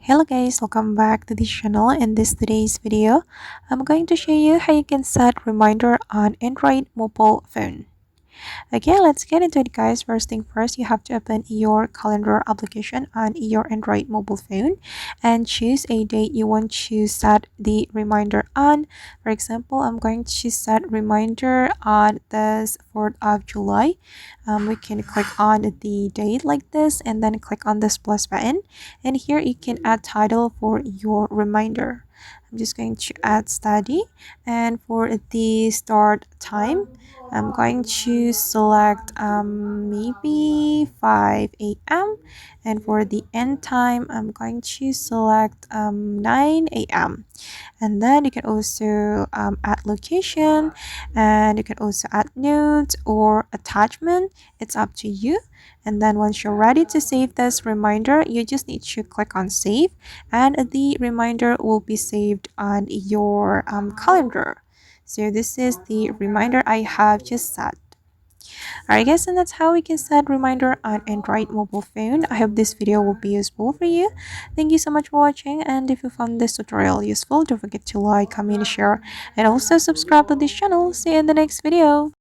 Hello guys, welcome back to this channel. In today's video, I'm going to show you how you can set reminder on Android mobile phone. Okay, let's get into it guys. First thing first, you have to open your calendar application on your Android mobile phone and choose a date you want to set the reminder on. For example, I'm going to set reminder on this 4th of July. We can click on the date like this and then click on this plus button, and here you can add title for your reminder. I'm just going to add study, and for the start time I'm going to select maybe 5 a.m. and for the end time I'm going to select 9 a.m. And then you can also add location, and you can also add notes or attachment. It's up to you. And then once you're ready to save this reminder, you just need to click on save, and the reminder will be saved on your calendar. So this is the reminder I have just set. Alright guys, and that's how we can set reminder on Android mobile phone. I hope this video will be useful for you. Thank you so much for watching, and if you found this tutorial useful, don't forget to like, comment, share, and also subscribe to this channel. See you in the next video.